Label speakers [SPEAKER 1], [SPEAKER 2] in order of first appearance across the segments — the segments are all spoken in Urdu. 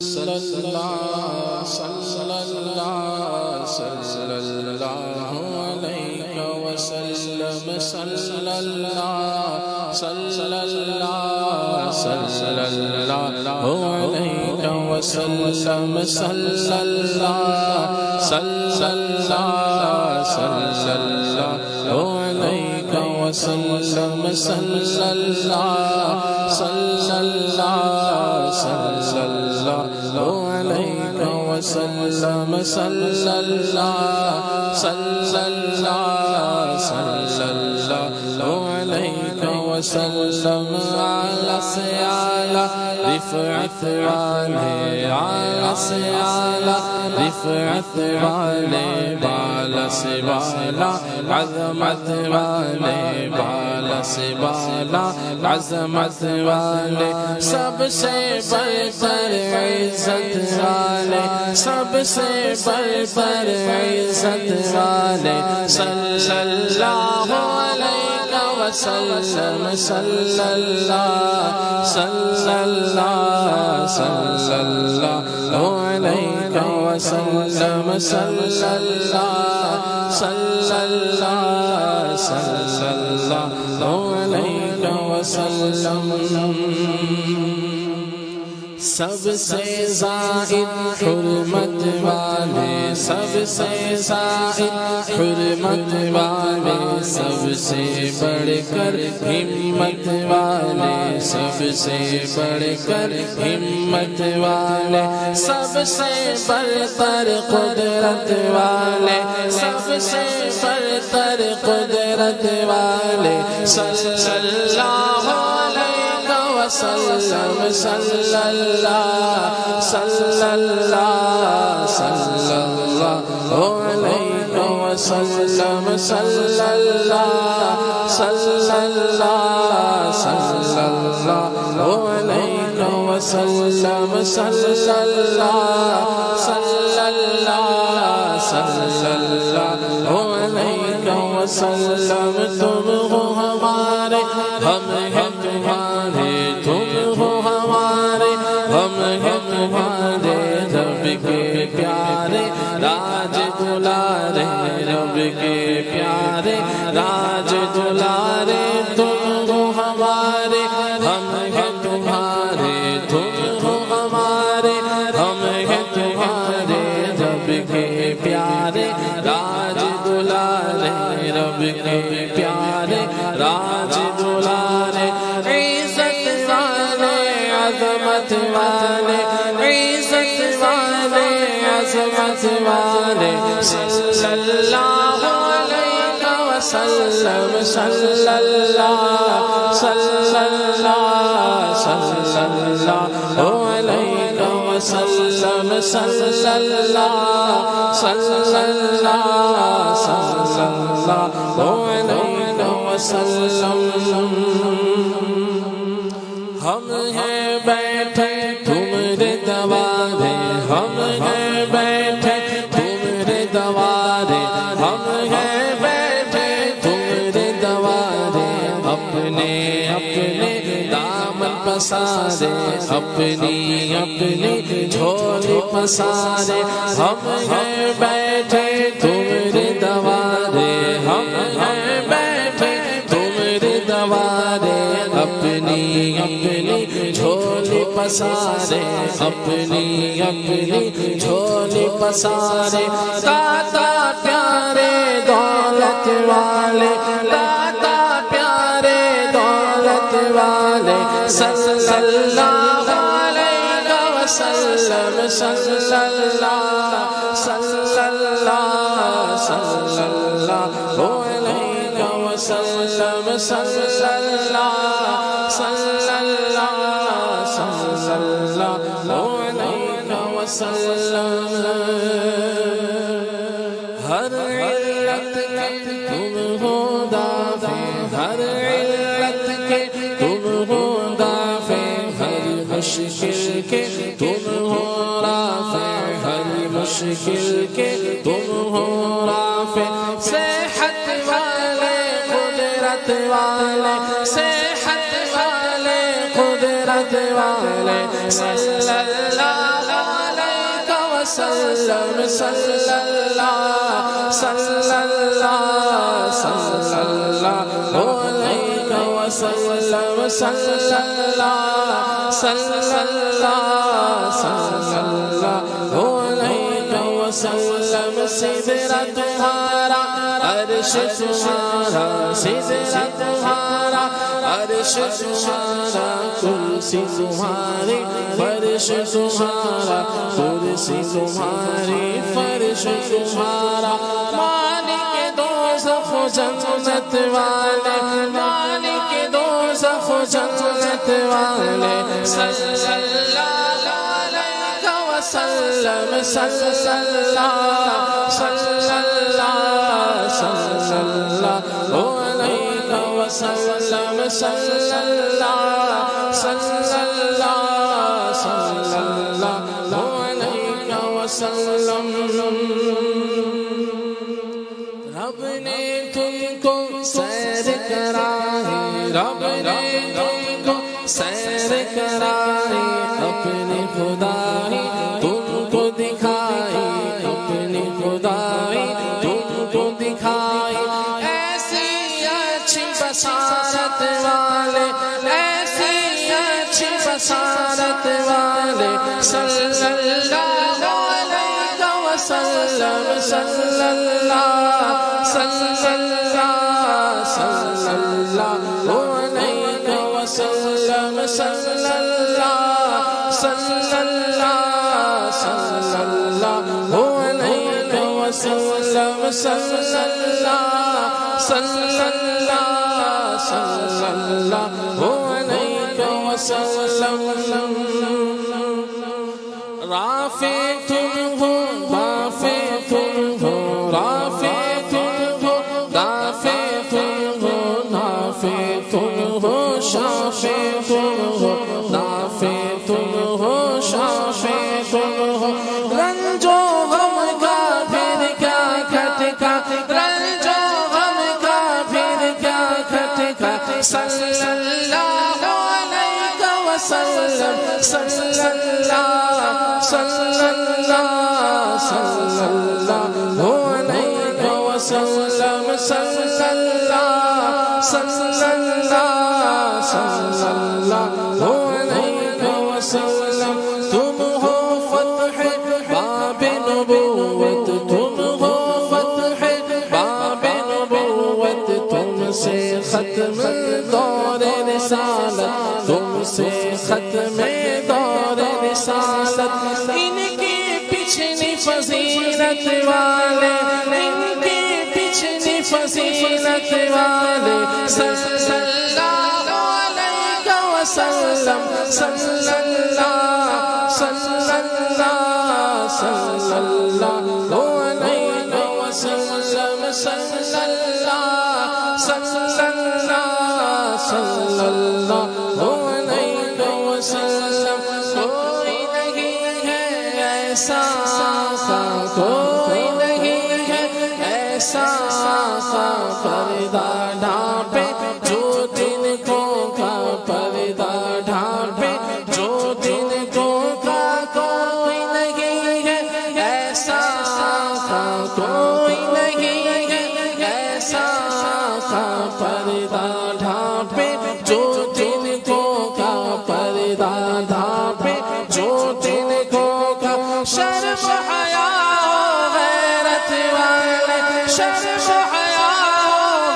[SPEAKER 1] صلی اللہ علیہ وسلم صلی اللہ علیہ وسلم صلی اللہ علیہ وسلم صلی اللہ علیہ وسلم صلی اللہ علیہ وسلم اعلی سے اعلی رفعت والے، اعلی سے اعلی رفعت والے، بالا سے بالا عظمت والے، بالا سے بالا عظمت والے، سب سے برتر عزت والے، سب سے برتر عزت والے، صلی اللہ علیہ وسلم صلی اللہ علیہ وسلم صلی اللہ علیہ وسلم، سب سے زائد حرمت والے، سب سے زائد حرمت والے، سب سے بڑھ کر ہمت والے، سب سے بڑھ کر ہمت والے، سب سے برتر قدرت والے، سب سے برتر قدرت والے، صلی اللہ علیہ وسلم صلی اللہ علیہ وسلم صلی اللہ علیہ وسلم صلی اللہ علیہ وسلم، تم ہو ہمارے، ہم ہیں تمہارے، تم ہو ہمارے، ہم ہیں تمہارے، رب کے پیارے راج دلارے، رب کے پیارے راج دلارے، تم ہو ہمارے، ہم ہیں تمہارے، تم ہو ہمارے، ہم ہیں تمہارے، رب کے پیارے راج دلارے، رب کے پیارے راج دلارے، عزت والے عظمت والے، عزت والے عظمت والے، صلی اللہ علیہ وسلم صلی اللہ علیہ وسلم صلی اللہ علیہ وسلم، ہم ہیں بیٹھے تمہارے دوارے، ہم ہیں بیٹھے تمہارے دوارے، ہم ہیں بیٹھے تمہارے دوارے، اپنے اپنے دامن پسارے، اپنی اپنی جھولی پسارے، ہم ہیں بیٹھے تمہارے دوارے، ہم ہیں بیٹھے تمہارے دوارے، اپنی اپنی جھولی پسارے، اپنی اپنی جھولی پسارے، داتا پیارے دولت والے، داتا پیارے دولت والے، صلی اللہ علیہ وسلم صلی اللہ علیہ وسلم صلی اللہ علیہ وسلم، ہر علت کے تم ہو دافع، ہر علت کے تم ہو دافع، ہر مشکل کے تم ہو رافع، ہر مشکل کے تم ہو رافع، صحت والے قدرت والے، صحت والے قدرت والے، صلی اللہ وسلم صلی اللہ صلی اللہ صلی اللہ علیہ وسلم صلی اللہ صلی اللہ صلی اللہ علیہ وسلم سدرہ تمہارا عرش تمہارا سدرہ تمہارا عرش تمہارا کرسی تمہاری فرش تمہارا کرسی تمہاری فرش تمہارا مالک دوزخ و جنت والے مالک دوزخ و جنت والے صلی اللہ علیہ وسلم صلی اللہ صلی اللہ صلی اللہ علیہ وسلم صلی اللہ صلی اللہ صلی اللہ علیہ وسلم رب نے تم کو سیر کرائی رب نے تم کو سیر کرائی اپنی خدائی تم کو دکھائی اپنی خدائی تم کو دکھائی ایسی اچھی بصارت والے ایسی اچھی بصارت والے صلی اللہ علیہ وسلم صلی اللہ صلی اللہ صلی اللہ علیہ وسلم صلی اللہ صلی اللہ صلی اللہ علیہ وسلم صلی اللہ صلی اللہ صلی اللہ علیہ وسلم رافع تم ہو رافع تم ہو رافع تم ہو دافع تم ہو نافع تم ہو شافع تم ہو نافع تم ہو شافع تم ہو رنجو غم کا پھر کیا کھٹکا رنجو غم کا پھر کیا کھٹکا صلی اللہ علیہ وسلم صلی اللہ صلی اللہ صلی اللہ علیہ وسلم صلی اللہ صلی اللہ صلی اللہ علیہ وسلم تم ہو فتح باب نبوت تم ہو فتح باب نبوت تم سے ختم دور رسالت تم سے ختم دور رسالت ان کی پچھلی فضیلت والے ان کی پچھلی فضیلت والے صلی اللہ علیہ وسلم صلی اللہ صلی اللہ صلی اللہ علیہ وسلم صلی اللہ صلی اللہ صلی اللہ علیہ وسلم کوئی نہیں ہے ایسا کوئی نہیں ہے ایسا پردہ ڈھانپے جو دن کو کا پردہ ڈھانپے جو دن کو کا کوئی نہیں ہے ایسا کوئی نہیں ہے ایسا پردہ ڈھانپے جو دن کو کا پردہ ڈھانپے جو دن کو کا شرم حیا غیرت والے شرم حیا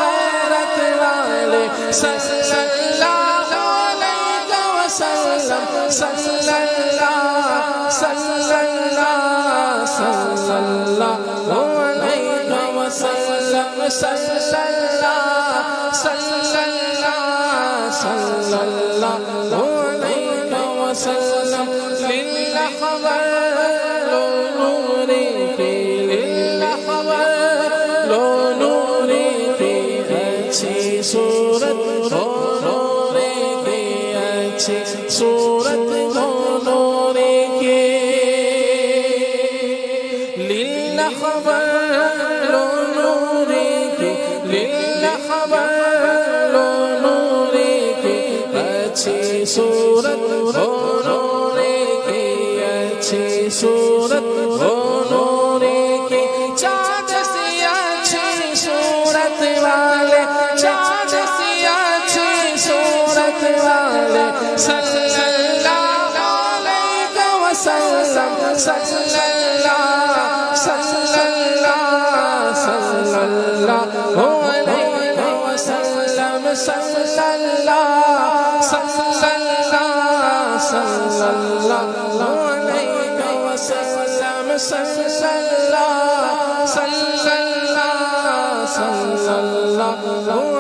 [SPEAKER 1] غیرت والے صلی اللہ علیہ وسلم صلی اللہ صلی اللہ صلی اللہ علیہ وسلم صلی اللہ صلی اللہ صلی اللہ علیہ وسلم للہ خبر لو نوری کی للہ خبر لو نوری کی اچھی صورت ہو نوری کی اچھی صورت ہو نوری کی للہ خبر لو نوری کی للہ خبر لو نوری کی اچھی صورت ہو نوری کی اچھی صورت ہو نوری صلی اللہ علیہ وسلم صلی اللہ صلی اللہ صلی اللہ علیہ وسلم صلی اللہ صلی اللہ صلی اللہ علیہ وسلم صلی اللہ صلی اللہ صلی اللہ